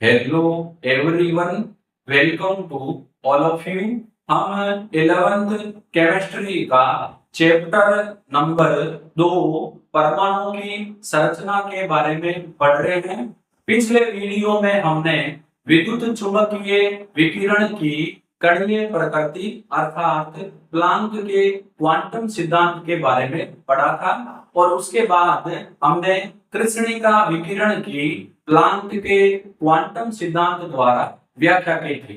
Hello everyone, welcome to all of you. हम 11th chemistry का chapter number 2 परमाणु की संरचना के बारे में पढ़ रहे हैं। पिछले वीडियो में हमने विद्युत चुंबकीय विकिरण की कणीय प्रकृति अर्थात प्लांक के क्वांटम सिद्धांत के बारे में पढ़ा था और उसके बाद हमने कृष्णिका विकिरण की प्लांक के क्वांटम सिद्धांत द्वारा व्याख्या की थी।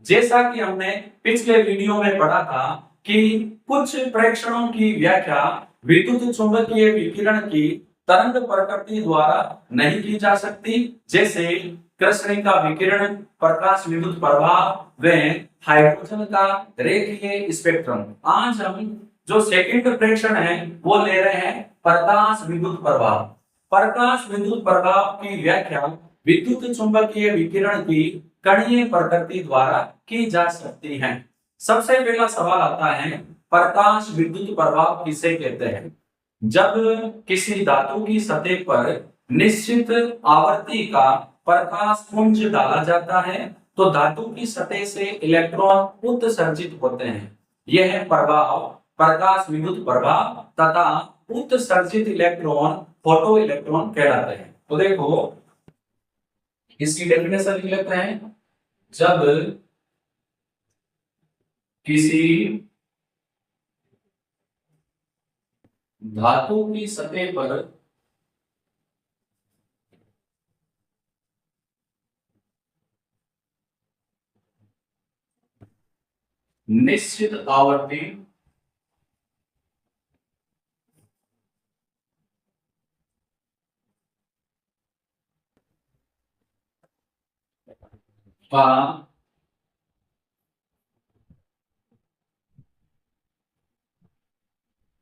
जैसा कि हमने पिछले वीडियो में पढ़ा था कि कुछ प्रेक्षणों की व्याख्या विद्युत चुंबकीय विकिरण की तरंग प्रकृति द्वारा नहीं की जा सकती, जैसे कृष्णिका विकिरण, प्रकाश विद्युत प्रभाव व हाइड्रोजन का रेखीय स्पेक्ट्रम। आज हम जो सेकंड प्रेक्षण है वो ले रहे हैं प्रकाश विद्युत प्रभाव। प्रकाश विद्युत प्रभाव की व्याख्या विद्युत चुंबकीय विकिरण की कणीय प्रकृति द्वारा की जा सकती है। सबसे पहला सवाल आता है, प्रकाश विद्युत प्रभाव किसे कहते हैं? जब किसी धातु की सतह पर निश्चित आवर्ती का प्रकाश पुंज डाला जाता है तो धातु की सतह से इलेक्ट्रॉन उत्सर्जित होते हैं। यह प्रभाव प्रकाश विद्युत प्रभाव तथा उत्सर्जित इलेक्ट्रॉन फोटो इलेक्ट्रॉन कहलाते हैं। तो देखो इसकी डेफिनेशन लिख लेते हैं। जब किसी धातु की सतह पर निश्चित आवर्ती का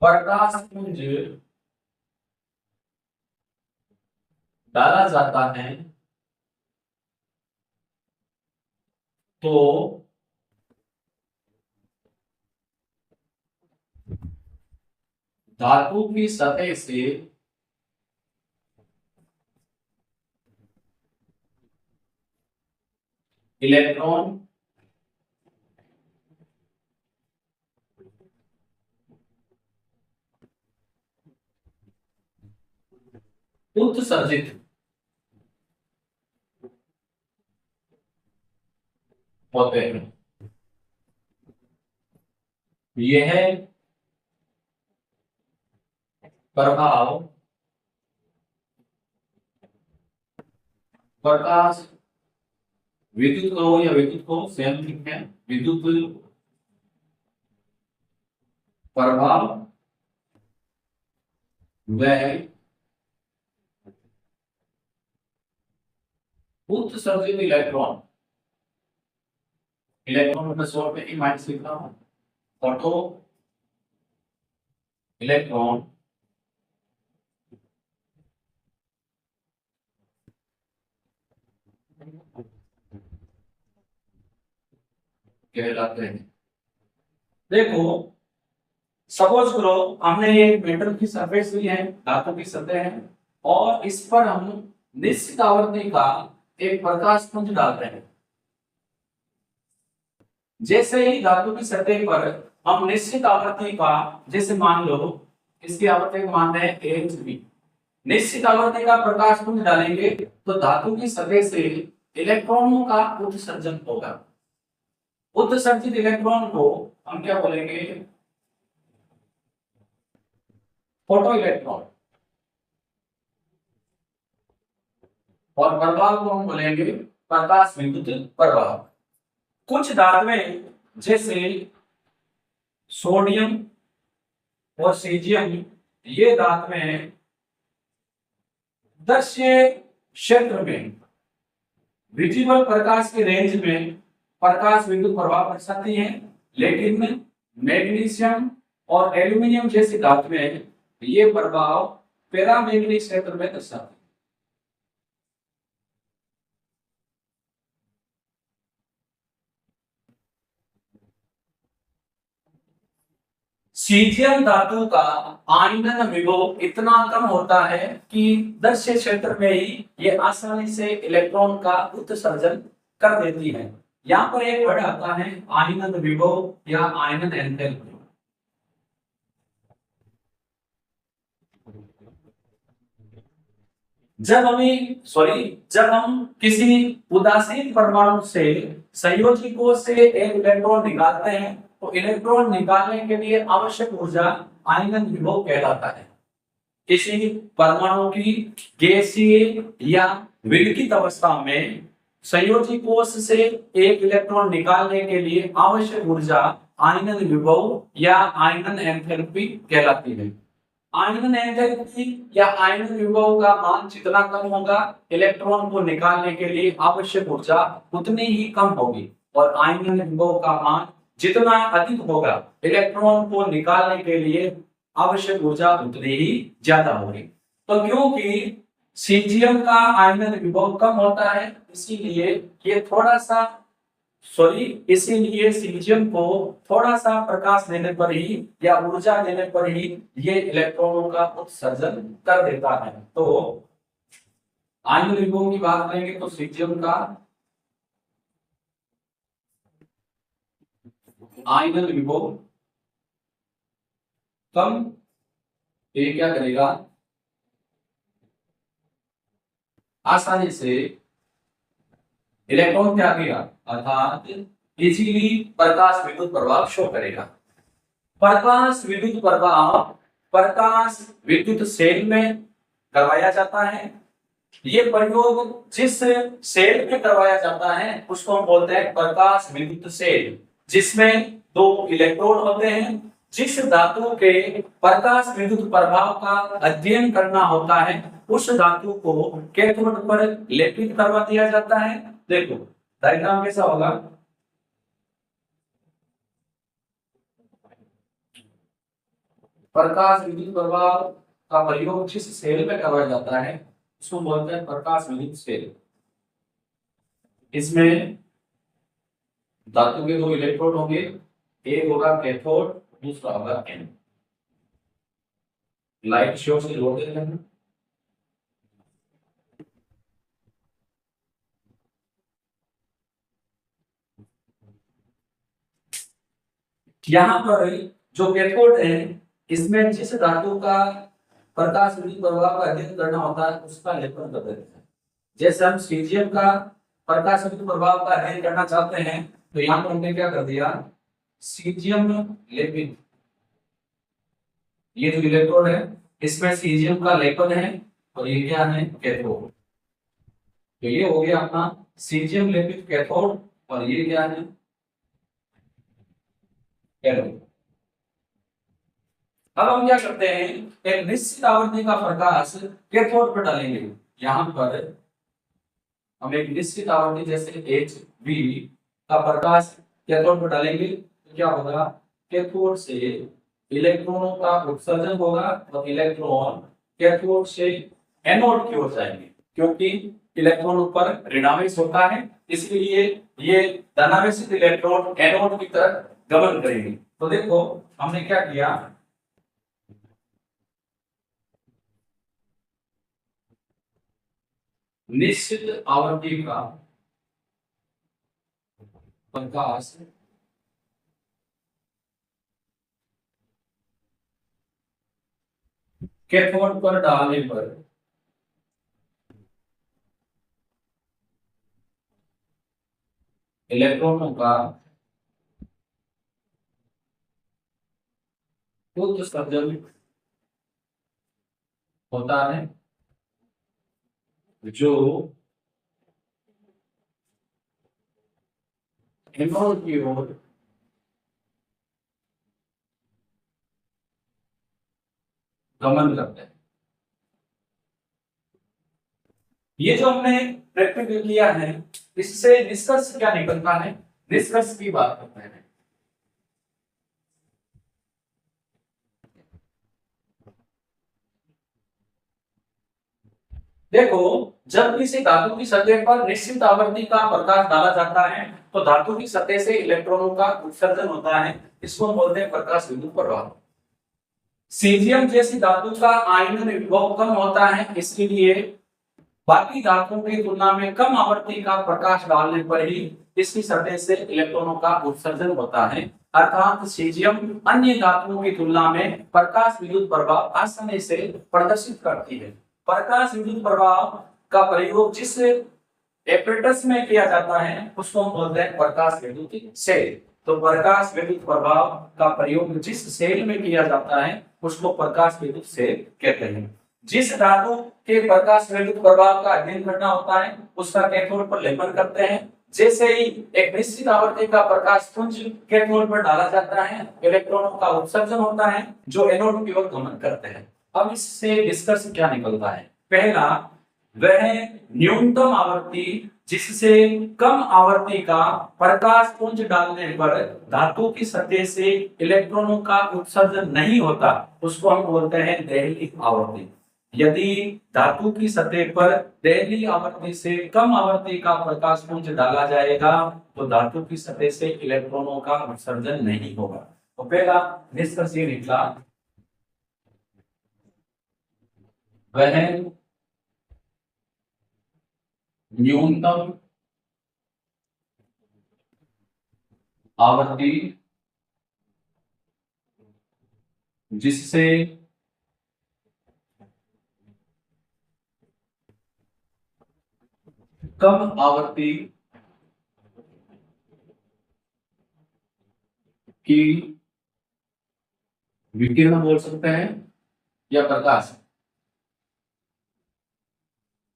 प्रकाश पुंज डाला जाता है तो धातु की सतह से इलेक्ट्रॉन उत्सर्जित होते हैं। यह प्रभाव प्रकाश विद्युत को या विद्युत को सेम लिखते हैं, विद्युत प्रभाव व उत्सर्जित इलेक्ट्रॉन, इलेक्ट्रॉन में शॉर्ट में माइनस लिख रहा हूं, फोटो इलेक्ट्रॉन कहलाते हैं। देखो सपोज करो हमने ये मेटल की सरफेस ली है, धातु की सतह है और इस पर हम निश्चित आवर्ती का एक प्रकाश पुंज डालते हैं। जैसे ही धातु की सतह पर हम निश्चित आवर्ती का, जैसे मान लो इसकी आवर्ती मान रहे हैं hv, निश्चित आवर्ती का प्रकाश पुंज डालेंगे तो धातु की सतह से इलेक्ट्रॉनों का उत्सर्जन होगा। उत्सर्जित इलेक्ट्रॉन को हम क्या बोलेंगे? Photo electron. और प्रभाव को हम बोलेंगे प्रकाश विद्युत प्रभाव। कुछ धातुएं जैसे सोडियम और सीजियम, ये धातुएं दृश्य क्षेत्र में विजिबल प्रकाश के रेंज में प्रकाश विद्युत प्रभाव कर सकती हैं, लेकिन मैग्नीशियम और एल्यूमिनियम जैसी धातुएं ये प्रभाव पैरामैग्नेटिक क्षेत्र में दर्शाती हैं। सीजियम धातु का आयनन विभव इतना कम होता है कि दृश्य क्षेत्र में ही ये आसानी से इलेक्ट्रॉन का उत्सर्जन कर देती है। यहाँ पर एक वर्ड आता है आयनन विभव या आयनन एंथैल्पी। जब हम किसी उदासीन परमाणु से संयोजी कोश से एक इलेक्ट्रॉन निकालते हैं तो इलेक्ट्रॉन निकालने के लिए आवश्यक ऊर्जा आयनन विभव कहलाता है। किसी परमाणु की गैसीय या विलकित अवस्था में संयोजी कोश से एक इलेक्ट्रॉन निकालने के लिए आवश्यक ऊर्जा आयनन विभव या आयनन एंथैल्पी कहलाती है। आयनन एंथैल्पी या आयनन विभव का मान जितना कम होगा इलेक्ट्रॉन को निकालने के लिए आवश्यक ऊर्जा उतनी ही कम होगी, और आयनन विभव का मान जितना अधिक होगा इलेक्ट्रॉन को निकालने के लिए आवश्यक ऊर्जा उतनी ही ज्यादा होगी। तो क्योंकि सीजियम का आयनन विभव कम होता है इसीलिए सीजियम को थोड़ा सा प्रकाश देने पर ही या ऊर्जा देने पर ही ये इलेक्ट्रॉनों का उत्सर्जन कर देता है। तो आयनन विभव की बात करेंगे तो सीजियम का आयनन विभव कम, ये क्या करेगा, आसानी से इलेक्ट्रॉन क्या करेगा, अर्थात इजीली प्रकाश विद्युत प्रभाव शो करेगा। प्रकाश विद्युत प्रभाव प्रकाश विद्युत सेल में करवाया जाता है। ये प्रयोग जिस सेल में करवाया जाता है उसको हम बोलते हैं प्रकाश विद्युत सेल, जिसमें दो इलेक्ट्रोड होते हैं। जिस धातु के प्रकाश विद्युत प्रभाव का अध्ययन करना होता है उस धातु को कैथोड पर लेपित करवा दिया जाता है। देखो डायग्राम कैसा होगा, प्रकाश विद्युत प्रभाव का प्रयोग जिस सेल में करवाया जाता है उसको बोलते हैं प्रकाश विद्युत सेल। इसमें धातु के दो इलेक्ट्रोड होंगे, एक होगा कैथोड, दूसरा होगा एनोड। लाइट शो से जोड़ देते हैं। यहाँ पर जो कैथोड है इसमें जिस धातु का प्रकाश विद्युत प्रभाव का अध्ययन करना होता है उसका लेपन कर देते हैं। जैसे हम सीजियम का प्रकाश विद्युत प्रभाव का अध्ययन करना चाहते हैं तो यहाँ पर हमने क्या कर दिया, सीजियम लेपित, ये जो इलेक्ट्रोड है इसमें सीजियम का लेपन है और ये क्या है, कैथोड। तो ये हो गया अपना सीजियम लेपित कैथोड और ये क्या है, एनोड। अब हम क्या करते हैं, एक निश्चित आवृत्ति का प्रकाश कैथोड पर डालेंगे। यहाँ पर हम एक निश्चित आवृत्ति जैसे HV का प्रकाश कैथोड पर डालेंगे तो क्या होगा, कैथोड से इलेक्ट्रॉनों का उत्सर्जन होगा और इलेक्ट्रॉन कैथोड से एनोड की ओर जाएंगे। क्योंकि इलेक्ट्रॉन ऊपर ऋणावेश होता है इसलिए ये धनावेशित इलेक्ट्रॉन एनोड की तरफ गमन करेंगे। तो देखो हमने क्या किया, निश्चित आवृत्ति का प्रकाश कैथोड पर डालने पर इलेक्ट्रॉनों का उत्सर्जन होता है जो एनोड की ओर गमन करते हैं। ये जो हमने प्रैक्टिकल किया है इससे निष्कर्ष क्या निकलता है, निष्कर्ष की बात करते हैं। देखो जब किसी धातु की सतह पर निश्चित आवृत्ति का प्रकाश डाला जाता है तो धातु की सतह से इलेक्ट्रॉनों का उत्सर्जन होता है, इसको हम बोलते हैं प्रकाश विद्युत प्रभाव। सीजियम जैसी धातु का आयनन विभव कम होता है, इसलिए बाकी धातुओं की तुलना में कम आवृत्ति का प्रकाश डालने पर ही इसकी सतह से इलेक्ट्रॉनों का उत्सर्जन होता है। अर्थात सीजियम अन्य धातुओं की तुलना में प्रकाश विद्युत प्रभाव आसानी से प्रदर्शित करती है। प्रकाश विद्युत प्रभाव का प्रयोग जिस एपरेटस में किया जाता है उसको हम बोलते हैं प्रकाश विद्युत सेल। तो प्रकाश विद्युत प्रभाव का प्रयोग जिस सेल में किया जाता है उसको प्रकाश विद्युत सेल कहते हैं। जिस धातु के प्रकाश विद्युत प्रभाव का अध्ययन करना होता है उसका कैथोड पर लेपन करते हैं। जैसे ही एक निश्चित आवृत्ति का प्रकाश पुंज कैथोड पर डाला जाता है, इलेक्ट्रॉनों का उत्सर्जन होता है जो एनोड की ओर गमन करते हैं। अब इससे निष्कर्ष क्या निकलता है? पहला, वह न्यूनतम आवृत्ति जिससे कम आवृत्ति का प्रकाश पुंज डालने पर धातु की सतह से इलेक्ट्रॉनों का उत्सर्जन नहीं होता उसको हम बोलते हैं दहलीय आवृत्ति। यदि धातु की सतह पर दहलीय आवृत्ति से कम आवृत्ति का प्रकाश पुंज डाला जाएगा तो धातु की सतह से इलेक्ट्रॉनों का उत्सर्जन नहीं होगा। तो पहला निष्कर्ष ये निकला, वह न्यूनतम आवृत्ति जिससे कम आवृत्ति की विकिरण बोल सकते हैं या प्रकाश,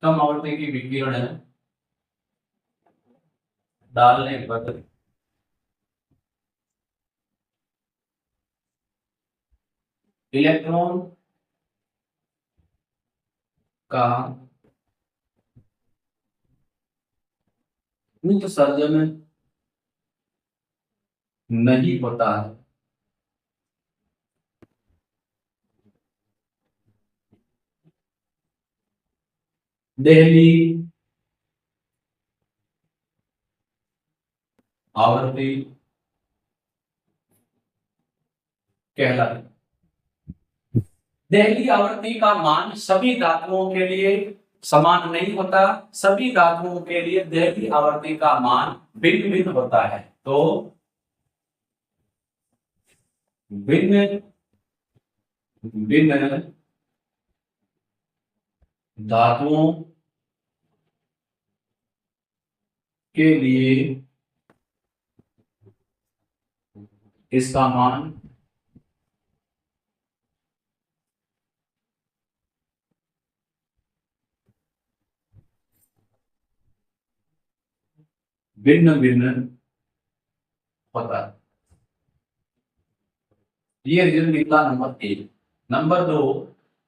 कम आवृत्ति की विकिरण है डालने पर इलेक्ट्रॉन का उत्सर्जन नहीं होता है। दहलीय आवृत्ति कहलाती है। दहलीय आवृत्ति का मान सभी धातुओं के लिए समान नहीं होता, सभी धातुओं के लिए दहलीय आवृत्ति का मान भिन्न भिन्न होता है। तो भिन्न भिन्न धातुओं के लिए इसका मान भिन्न भिन्न होता है। ये रिजल्ट निकला नंबर 1। नंबर 2,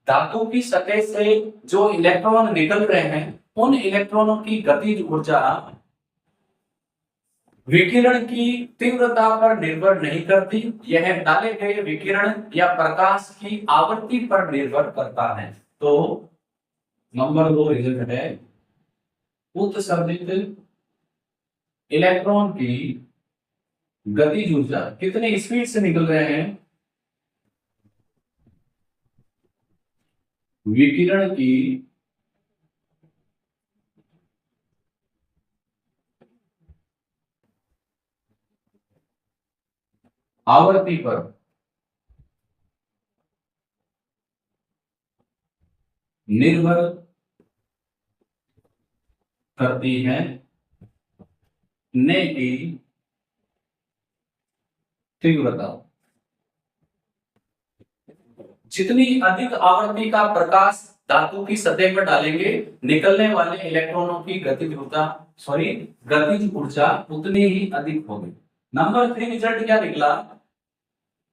धातु की सतह से जो इलेक्ट्रॉन निकल रहे हैं उन इलेक्ट्रॉनों की गतिज ऊर्जा विकिरण की तीव्रता पर निर्भर नहीं करती, यह डाले गए विकिरण या प्रकाश की आवृत्ति पर निर्भर करता है। तो नंबर 2 रिजल्ट है, उत्सर्जित इलेक्ट्रॉन की गतिज ऊर्जा कितने स्पीड से निकल रहे हैं, विकिरण की आवृत्ति पर निर्भर करती है, न कि तीव्रता। जितनी अधिक आवृत्ति का प्रकाश धातु की सतह पर डालेंगे निकलने वाले इलेक्ट्रॉनों की गतिज ऊर्जा उतनी ही अधिक होगी। नंबर 3 रिजल्ट क्या निकला,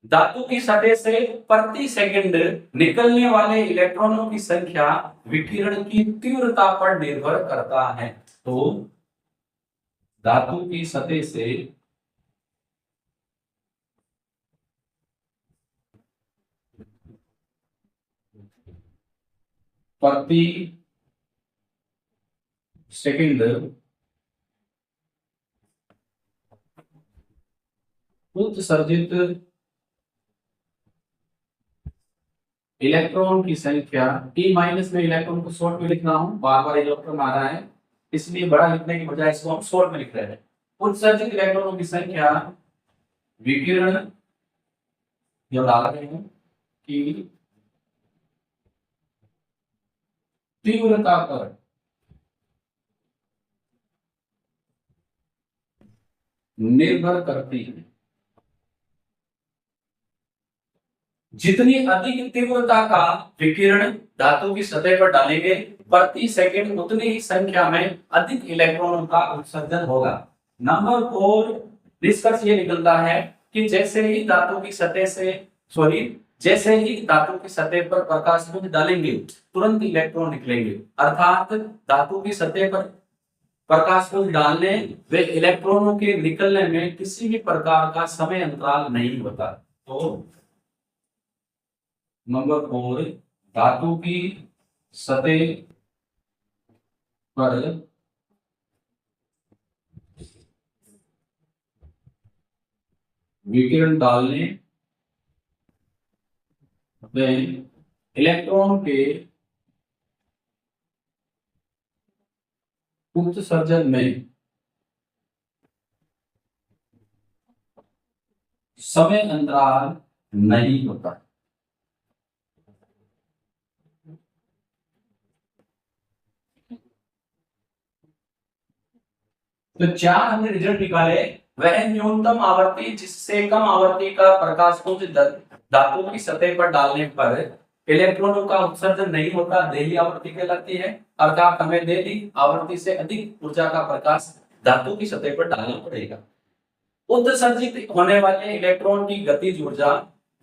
धातु की सतह से प्रति सेकंड निकलने वाले इलेक्ट्रॉनों की संख्या विकिरण की तीव्रता पर निर्भर करता है। तो धातु की सतह से प्रति सेकंड उत्सर्जित इलेक्ट्रॉन की संख्या टी माइनस में इलेक्ट्रॉन को शॉर्ट में लिख रहा हूं, बार बार इलेक्ट्रॉन आ रहा है इसलिए बड़ा लिखने की बजाय इसको हम शॉर्ट में लिख रहे हैं। उत्सर्जित इलेक्ट्रॉनों की संख्या विकिरण जो डाल रहे हैं कि तीव्रता पर निर्भर करती है। जितनी अधिक तीव्रता का विकिरण धातु की सतह पर डालेंगे प्रति सेकंड उतनी ही संख्या में अधिक इलेक्ट्रॉनों का उत्सर्जन होगा। नंबर 4 निष्कर्ष ये निकलता है कि जैसे ही धातु की सतह पर प्रकाश पुंज डालेंगे तुरंत इलेक्ट्रॉन निकलेंगे, अर्थात धातु की सतह पर प्रकाश पुंज डालने व इलेक्ट्रॉनों के निकलने में किसी भी प्रकार का समय अंतराल नहीं होता। तो नंबर 4 धातु की सतह पर विकिरण डालने व इलेक्ट्रॉन के उत्सर्जन में समय अंतराल नहीं होता। तो 4 हमने रिजल्ट निकाले, वह न्यूनतम आवर्ती जिससे कम आवर्ती का प्रकाश पुंज धातु की सतह पर डालने पर इलेक्ट्रॉनों का उत्सर्जन नहीं होता, देली आवृत्ति कहलाती है। अर्थात हमें देली आवृत्ति से अधिक ऊर्जा का प्रकाश धातु की सतह पर डालना पड़ेगा। उत्सर्जित होने वाले इलेक्ट्रॉन की गतिज ऊर्जा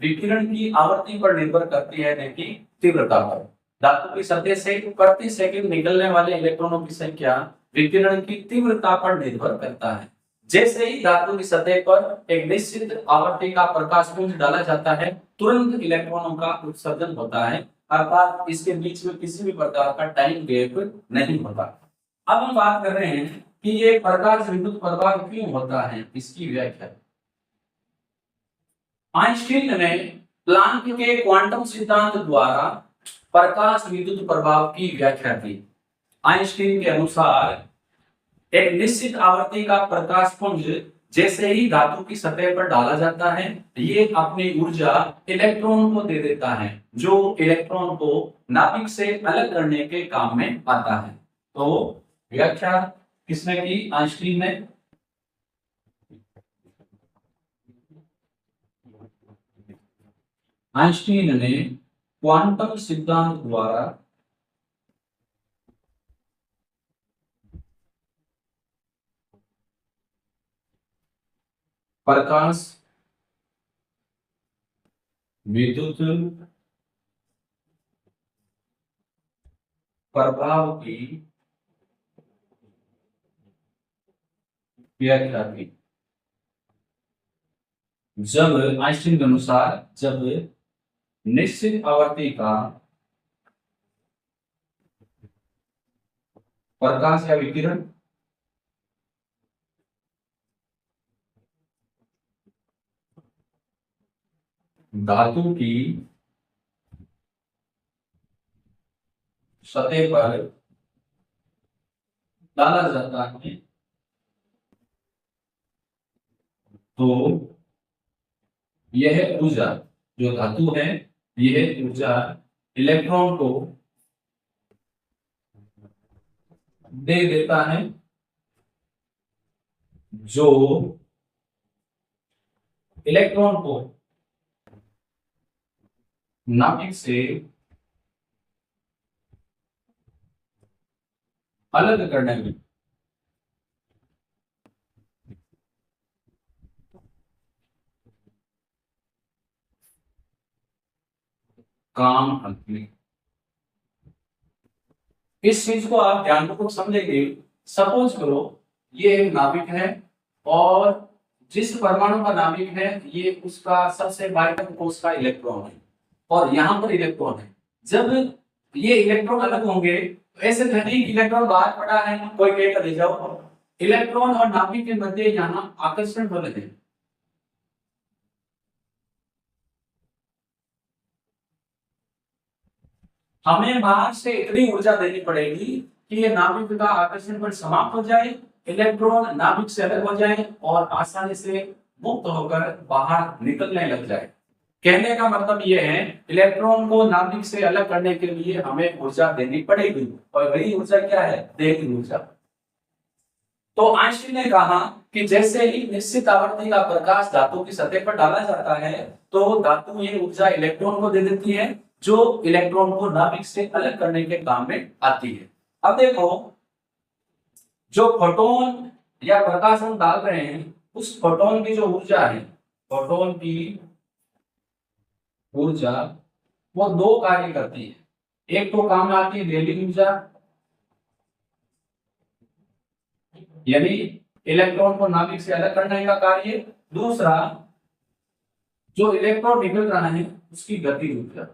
विकिरण की आवृत्ति पर निर्भर करती है, न कि तीव्रता पर। धातु की सतह से प्रति सेकंड निकलने वाले इलेक्ट्रॉनों की संख्या विकिरण की तीव्रता पर निर्भर करता है। जैसे ही धातु की सतह पर एक निश्चित आवृत्ति का प्रकाश पुंज डाला जाता है तुरंत इलेक्ट्रॉनों का उत्सर्जन होता है, अर्थात इसके बीच में किसी भी प्रकार का टाइम गैप नहीं होता। अब हम बात कर रहे हैं कि ये प्रकाश विद्युत प्रवाह क्यों होता है, इसकी व्याख्या। आइंस्टीन ने प्लांक के क्वांटम सिद्धांत द्वारा प्रकाश विद्युत प्रभाव की व्याख्या की। आइंस्टीन के अनुसार एक निश्चित आवृत्ति का प्रकाश पुंज जैसे ही धातु की सतह पर डाला जाता है ये अपनी ऊर्जा इलेक्ट्रॉन को दे देता है, जो इलेक्ट्रॉन को नाभिक से अलग करने के काम में आता है। तो व्याख्या किसने की? आइंस्टीन ने। आइंस्टीन ने क्वांटम सिद्धांत द्वारा प्रकाश विद्युत प्रभाव की व्याख्या की। जब आइंस्टीन के अनुसार जब निश्चित आवृत्ति का प्रकाश या विकिरण धातु की सतह पर डाला जाता है तो यह ऊर्जा जो धातु है यह ऊर्जा इलेक्ट्रॉन को दे देता है, जो इलेक्ट्रॉन को नाभिक से अलग करने में काम आती है। इस चीज को आप ध्यानपूर्वक समझेंगे। सपोज करो ये एक नाभिक है और जिस परमाणु का नाभिक है ये उसका सबसे बाहरी कोश का इलेक्ट्रॉन है और यहाँ पर इलेक्ट्रॉन है। जब ये इलेक्ट्रॉन अलग होंगे तो ऐसे नहीं इलेक्ट्रॉन बाहर पड़ा है, कोई कहेगा ले जाओ, इलेक्ट्रॉन और नाभिक के मध्य यहाँ आकर्षण बल है। हमें बाहर से इतनी ऊर्जा देनी पड़ेगी कि ये नाभिक का आकर्षण बल समाप्त हो जाए, इलेक्ट्रॉन नाभिक से अलग हो जाए और आसानी से मुक्त होकर बाहर निकलने लग जाए। कहने का मतलब ये है, इलेक्ट्रॉन को नाभिक से अलग करने के लिए हमें ऊर्जा देनी पड़ेगी और वही ऊर्जा क्या है? देहली ऊर्जा। तो आइंस्टीन ने कहा कि जैसे ही निश्चित आवृत्ति का प्रकाश धातु की सतह पर डाला जाता है तो धातु ये ऊर्जा इलेक्ट्रॉन को दे देती है, जो इलेक्ट्रॉन को नाभिक से अलग करने के काम में आती है। अब देखो, जो फोटोन या प्रकाश हम डाल रहे हैं, उस फोटोन की जो ऊर्जा है, फोटोन की ऊर्जा वो दो कार्य करती है। एक तो काम में आती है देहली ऊर्जा, यानी इलेक्ट्रॉन को नाभिक से अलग करने का कार्य। दूसरा, जो इलेक्ट्रॉन निकल रहा है उसकी गति ऊर्जा।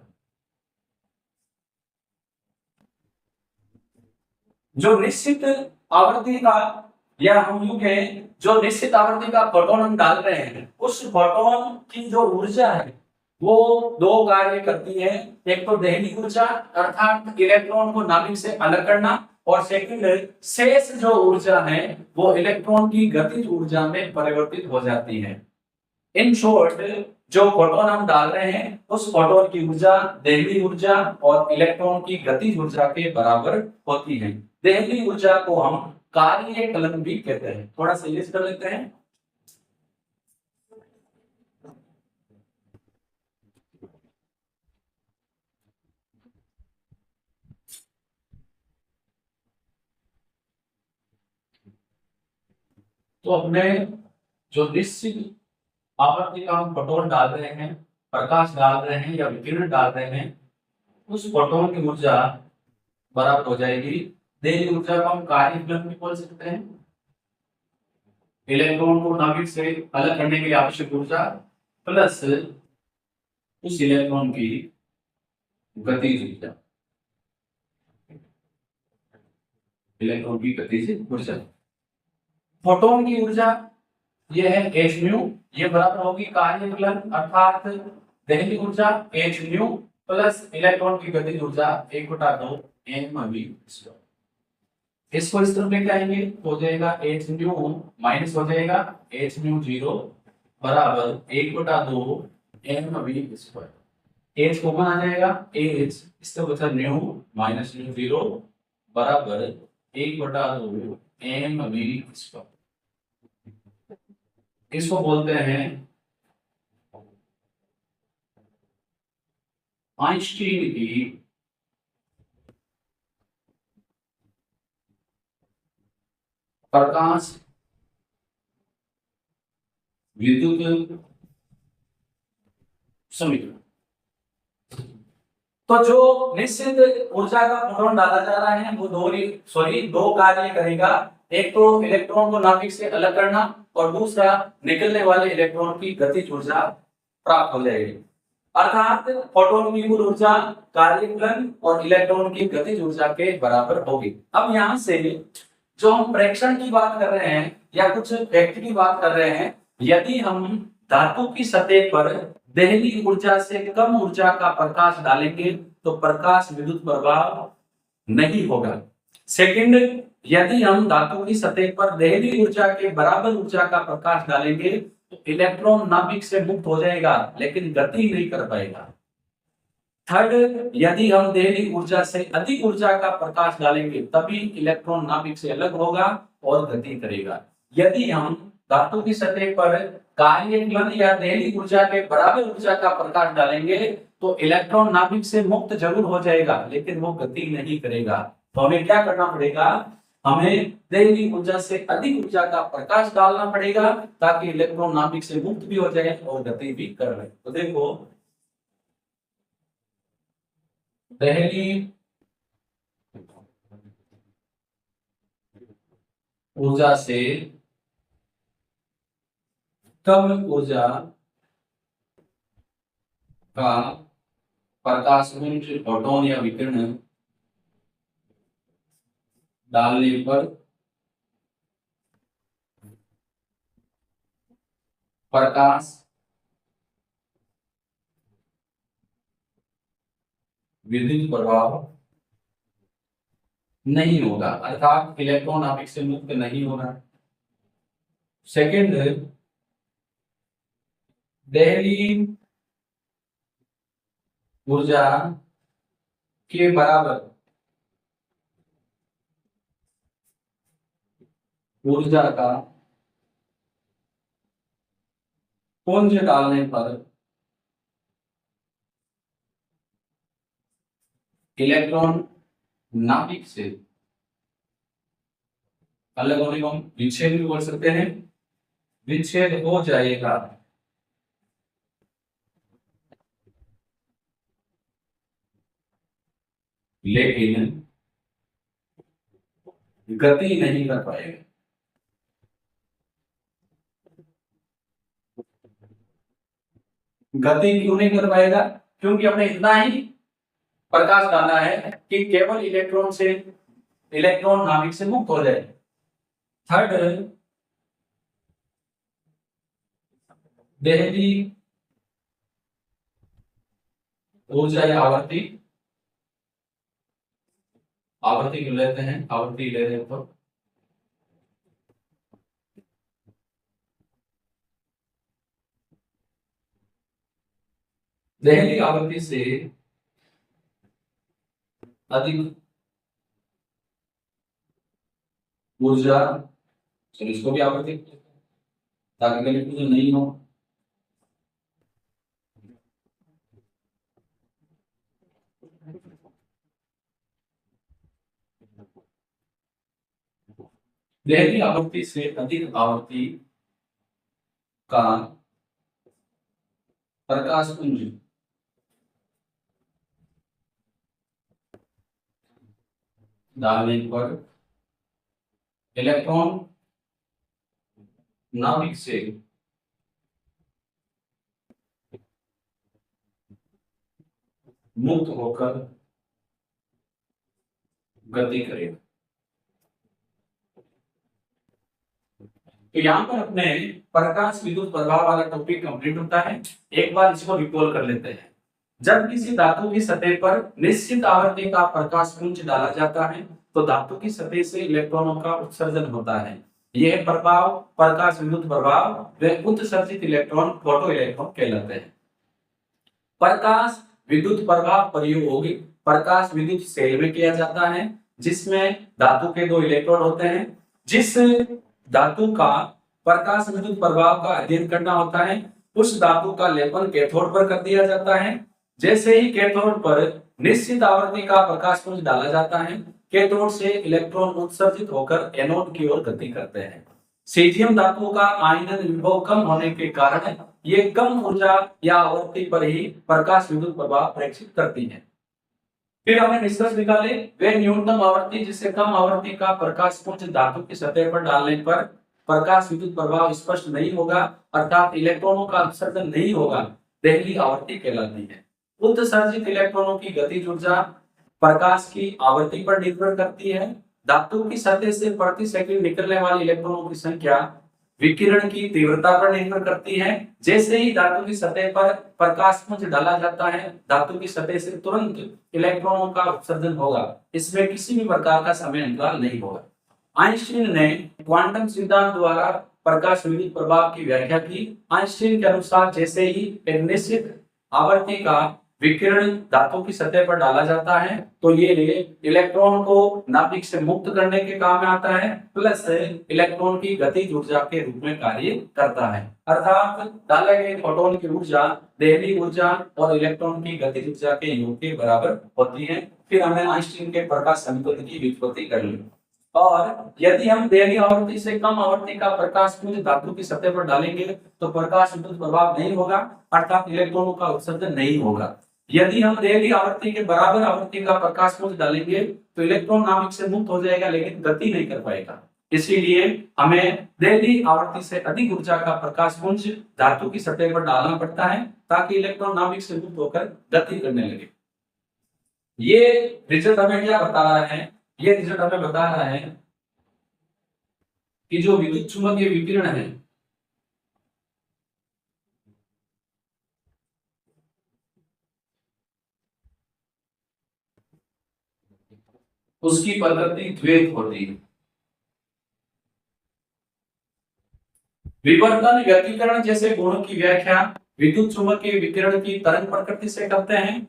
जो निश्चित आवृत्ति का, या हम यूं कहें जो निश्चित आवृत्ति का फोटोन हम डाल रहे हैं, उस फोटोन की जो ऊर्जा है वो दो कार्य करती है। एक तो देहली ऊर्जा अर्थात इलेक्ट्रॉन को नाभिक से अलग करना, और सेकंड शेष जो ऊर्जा है वो इलेक्ट्रॉन की गतिज ऊर्जा में परिवर्तित हो जाती है। इन शॉर्ट, जो फोटोन हम डाल रहे हैं उस फोटोन की ऊर्जा देहली ऊर्जा और इलेक्ट्रॉन की गतिज ऊर्जा के बराबर होती है। देहली ऊर्जा को हम कार्य कलन भी कहते हैं। थोड़ा सा लिस्ट कर लेते हैं। तो अपने जो निश्चित आवृत्ति का हम फोटोन डाल रहे हैं, प्रकाश डाल रहे हैं या विकिरण डाल रहे हैं, उस फोटोन की ऊर्जा बराबर हो जाएगी देहली ऊर्जा को हम कार्य कलन भी बोल सकते हैं। इलेक्ट्रॉन को नाभिक से अलग करने के लिए आवश्यक ऊर्जा प्लस उस इलेक्ट्रॉन की गतिज ऊर्जा, इलेक्ट्रॉन की गतिज ऊर्जा। फोटोन की ऊर्जा यह है h न्यू, ये बराबर होगी कार्य कलन अर्थात देहली ऊर्जा h न्यू प्लस इलेक्ट्रॉन की गतिज ऊर्जा 1/2 mv। इसको इस तरफ लेके आएंगे तो हो जाएगा h न्यू माइनस हो जाएगा h न्यू 0 बराबर 1/2 mv स्क्वायर। h कॉमन आ जाएगा, h इससे बचा न्यू माइनस न्यू 0 बराबर 1/2 mv स्क्वायर। इसको बोलते हैं आइंस्टीन की प्रकाश विद्युत समीकरण। तो जो निश्चित ऊर्जा का फोटोन डाला जा रहा है वो दो कार्य करेगा। एक तो इलेक्ट्रॉन को नाभिक से अलग करना और दूसरा निकलने वाले इलेक्ट्रॉन की गतिज ऊर्जा प्राप्त हो जाएगी। अर्थात फोटोन की कुल ऊर्जा कार्य कलन और इलेक्ट्रॉन की गतिज ऊर्जा के बराबर होगी। अब यहाँ से जो हम प्रेक्षण की बात कर रहे हैं या कुछ फैक्ट की बात कर रहे हैं, यदि हम धातु की सतह पर देहली ऊर्जा से कम ऊर्जा का प्रकाश डालेंगे तो प्रकाश विद्युत प्रभाव नहीं होगा। सेकंड, यदि हम धातु की सतह पर देहली ऊर्जा के बराबर ऊर्जा का प्रकाश डालेंगे तो इलेक्ट्रॉन नाभिक से मुक्त हो जाएगा लेकिन गति नहीं कर पाएगा। थर्ड, यदि हम देहली ऊर्जा से अधिक ऊर्जा का प्रकाश डालेंगे तभी इलेक्ट्रॉन नाभिक से अलग होगा और गति करेगा। यदि हम धातु की सतह पर कार्य कलन या देहली ऊर्जा के बराबर ऊर्जा का प्रकाश डालेंगे तो इलेक्ट्रॉन नाभिक से मुक्त जरूर हो जाएगा लेकिन वो गति नहीं करेगा। तो हमें क्या करना पड़ेगा? हमें देहली ऊर्जा से अधिक ऊर्जा का प्रकाश डालना पड़ेगा ताकि इलेक्ट्रॉन नाभिक से मुक्त भी हो जाए और गति भी कर रहे। तो देखो, देहली ऊर्जा से कम ऊर्जा का प्रकाशमान फोटोन या विकिरण डालने पर प्रकाश विद्युत प्रभाव नहीं होगा, अर्थात इलेक्ट्रॉन नाभिक से मुक्त नहीं होगा। सेकंड, दहली ऊर्जा के बराबर ऊर्जा का पुंज डालने पर इलेक्ट्रॉन नाभिक से अलग होने को हम विच्छेद भी बोल सकते हैं, विच्छेद हो जाएगा। लेकिन गति नहीं कर पाएगा। गति क्यों नहीं कर पाएगा? क्योंकि हमने इतना ही प्रकाश डाला है कि केवल इलेक्ट्रॉन नाभिक से मुक्त हो जाए। थर्ड, दहली ऊर्जा या आवर्ती क्यों लेते हैं, आवर्ती ले रहे हैं तो दहली आवृत्ति से अधिक ऊर्जा, चलो इसको भी आवृत्ति ताकि कंफ्यूजन नहीं हो। दहली आवृत्ति से अधिक आवृत्ति का प्रकाश पुंज डालने पर इलेक्ट्रॉन नाभिक से मुक्त होकर गति करेगा। तो यहाँ पर अपने प्रकाश विद्युत प्रभाव वाला टॉपिक कंप्लीट होता है। एक बार इसको रिकॉल कर लेते हैं। जब किसी धातु की सतह पर निश्चित आवृत्ति का प्रकाश पुंज डाला जाता है तो धातु की सतह से इलेक्ट्रॉनों का उत्सर्जन होता है। यह प्रभाव प्रकाश विद्युत प्रभाव व उत्सर्जित इलेक्ट्रॉन फोटो इलेक्ट्रॉन कहलाते हैं। प्रकाश विद्युत प्रभाव प्रयोग प्रकाश विद्युत सेल में किया जाता है जिसमें धातु के 2 इलेक्ट्रोड होते हैं। जिस धातु का प्रकाश विद्युत प्रभाव का अध्ययन करना होता है उस धातु का लेपन कैथोड पर कर दिया जाता है। जैसे ही कैथोड पर निश्चित आवृत्ति का प्रकाश पुंज डाला जाता है कैथोड से इलेक्ट्रॉन उत्सर्जित होकर एनोड की ओर गति करते हैं। सीजियम धातु का आयनन विभव कम होने के कारण ये कम ऊर्जा या आवृत्ति पर ही प्रकाश विद्युत प्रभाव प्रेषित करती है। फिर हमने निष्कर्ष निकाले वे न्यूनतम आवृत्ति जिससे कम आवृत्ति का प्रकाश पुंज धातु की सतह पर डालने पर प्रकाश विद्युत प्रभाव स्पष्ट नहीं होगा अर्थात इलेक्ट्रॉनों का उत्सर्जन नहीं होगा, दहली आवृत्ति कहलाती है। उत्सर्जित इलेक्ट्रॉनों की गतिज ऊर्जा प्रकाश की आवृत्ति पर निर्भर करती है। धातु की सतह से प्रति सेकंड निकलने वाले इलेक्ट्रॉनों की संख्या विकिरण की तीव्रता पर निर्भर करती है। जैसे ही धातु की सतह पर प्रकाश पुंज डाला जाता है धातु की सतह से तुरंत इलेक्ट्रॉनों का उत्सर्जन होगा, इसमें किसी भी प्रकार का समय अंतराल नहीं होगा। आइंस्टीन ने क्वांटम सिद्धांत द्वारा प्रकाश विद्युत प्रभाव की व्याख्या की। आइंस्टीन के अनुसार जैसे ही एक निश्चित आवृत्ति का विकिरण धातु की सतह पर डाला जाता है तो ये इलेक्ट्रॉन को नाभिक से मुक्त करने के काम में आता है प्लस इलेक्ट्रॉन की गतिज ऊर्जा के रूप में कार्य करता है। अर्थात डाले गए फोटोन की ऊर्जा दहली ऊर्जा और इलेक्ट्रॉन की गतिज ऊर्जा के योग के बराबर होती है। फिर हमने आइंस्टीन के प्रकाश समीकरण की व्युत्पत्ति कर ली। और यदि हम दहली आवृत्ति से कम आवृत्ति का प्रकाश पुंज धातु की सतह पर डालेंगे तो प्रकाश विद्युत प्रभाव नहीं होगा अर्थात इलेक्ट्रॉनों का उत्सर्जन नहीं होगा। यदि हम दहली आवृत्ति के बराबर आवृत्ति का प्रकाश पुंज डालेंगे तो इलेक्ट्रॉन नाभिक से मुक्त हो जाएगा लेकिन गति नहीं कर पाएगा। इसीलिए हमें दहली आवृत्ति से अधिक ऊर्जा का प्रकाश पुंज धातु की सतह पर डालना पड़ता है ताकि इलेक्ट्रॉन नाभिक से मुक्त होकर गति करने लगे। ये रिजल्ट हमें क्या बता रहा है? ये रिजल्ट हमें बता रहा है कि जो विद्युत चुंबकीय विकिरण है उसकी प्रकृति द्वैत होती है। विवर्तन, व्यतिकरण जैसे गुणों की व्याख्या विद्युत चुंबकीय विकिरण की तरंग प्रकृति से करते हैं,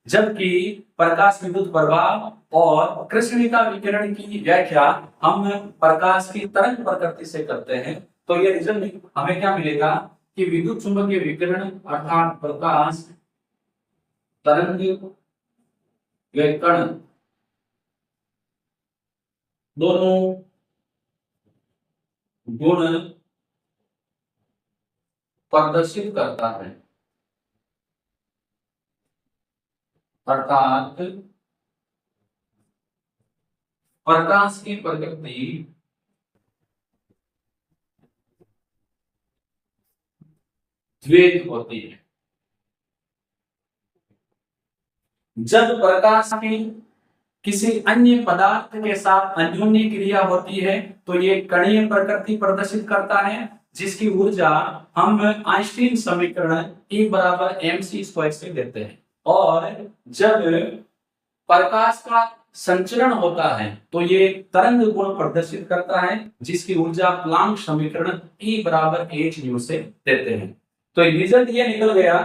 जबकि प्रकाश विद्युत प्रभाव और कृष्णिका विकिरण की व्याख्या हम प्रकाश की तरंग प्रकृति से करते हैं। तो ये रिजल्ट हमें क्या मिलेगा कि विद्युत चुंबकीय विकिरण अर्थात प्रकाश तरंग विकिरण दोनों गुण प्रदर्शित करता है, अर्थात प्रकाश की प्रकृति द्वैत होती है। जब प्रकाश की किसी अन्य पदार्थ के साथ अन्योन्य क्रिया होती है तो ये कणीय प्रकृति प्रदर्शित करता है, जिसकी ऊर्जा हम आइंस्टीन समीकरण E बराबर mc² से देते हैं। और जब प्रकाश का संचरण होता है तो ये तरंग गुण प्रदर्शित करता है, जिसकी ऊर्जा प्लांक समीकरण E बराबर h से देते हैं। तो रिजल्ट ये निकल गया,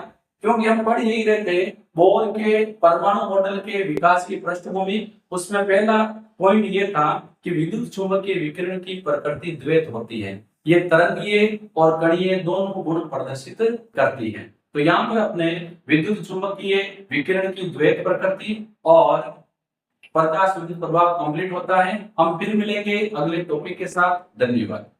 क्योंकि हम पढ़ यही रहे थे बोर के परमाणु मॉडल के विकास की पृष्ठभूमि। उसमें पहला पॉइंट ये था कि विद्युत चुंबकीय विकिरण की प्रकृति द्वैत होती है, ये तरंगीय और कणीय दोनों गुण प्रदर्शित करती है। तो यहाँ पर अपने विद्युत चुंबकीय विकिरण की द्वैत प्रकृति और प्रकाश विद्युत प्रभाव कंप्लीट होता है। हम फिर मिलेंगे अगले टॉपिक के साथ। धन्यवाद।